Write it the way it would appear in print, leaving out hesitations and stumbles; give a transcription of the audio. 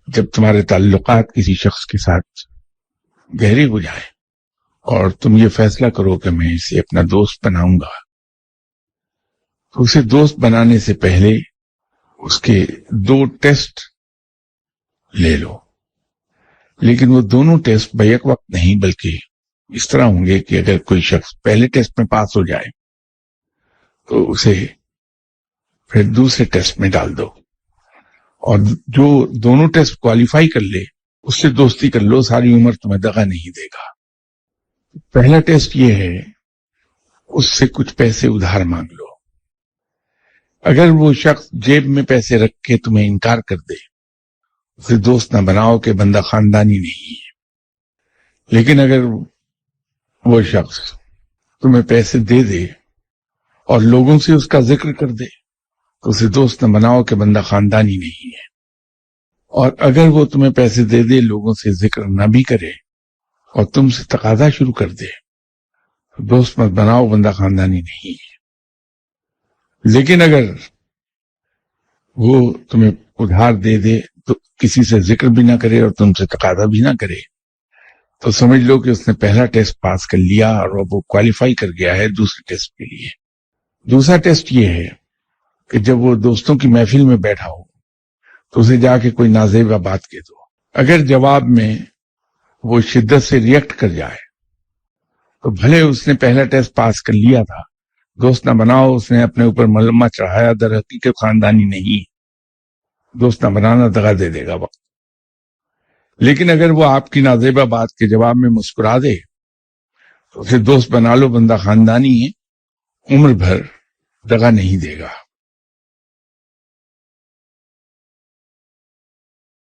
جب تمہارے تعلقات کسی شخص کے ساتھ گہرے ہو جائیں اور تم یہ فیصلہ کرو کہ میں اسے اپنا دوست بناؤں گا، تو اسے دوست بنانے سے پہلے اس کے 2 ٹیسٹ لے لو، لیکن وہ دونوں ٹیسٹ بیک وقت نہیں، بلکہ اس طرح ہوں گے کہ اگر کوئی شخص پہلے ٹیسٹ میں پاس ہو جائے تو اسے پھر دوسرے ٹیسٹ میں ڈال دو، اور جو دونوں ٹیسٹ کوالیفائی کر لے اس سے دوستی کر لو، ساری عمر تمہیں دغا نہیں دے گا۔ پہلا ٹیسٹ یہ ہے، اس سے کچھ پیسے ادھار مانگ لو۔ اگر وہ شخص جیب میں پیسے رکھ کے تمہیں انکار کر دے، اسے دوست نہ بناؤ کہ بندہ خاندانی نہیں ہے، لیکن اگر وہ شخص تمہیں پیسے دے دے اور لوگوں سے اس کا ذکر کر دے تو اسے دوست نہ بناؤ کہ بندہ خاندانی نہیں ہے، اور اگر وہ تمہیں پیسے دے دے، لوگوں سے ذکر نہ بھی کرے اور تم سے تقاضا شروع کر دے تو دوست مت بناؤ، بندہ خاندانی نہیں ہے۔ لیکن اگر وہ تمہیں ادھار دے دے تو کسی سے ذکر بھی نہ کرے اور تم سے تقاضا بھی نہ کرے تو سمجھ لو کہ اس نے پہلا ٹیسٹ پاس کر لیا اور وہ کوالیفائی کر گیا ہے دوسرے ٹیسٹ کے لیے۔ دوسرا ٹیسٹ یہ ہے کہ جب وہ دوستوں کی محفل میں بیٹھا ہو تو اسے جا کے کوئی نازیبہ بات کہہ دو۔ اگر جواب میں وہ شدت سے ریئیکٹ کر جائے تو بھلے اس نے پہلا ٹیسٹ پاس کر لیا تھا، دوست نہ بناؤ، اس نے اپنے اوپر ملمہ چڑھایا، در حقیقت خاندانی نہیں، دوست نہ بنانا دغا دے دے گا وقت۔ لیکن اگر وہ آپ کی نازیبہ بات کے جواب میں مسکرا دے تو اسے دوست بنا لو، بندہ خاندانی ہے، عمر بھر دغا نہیں دے گا۔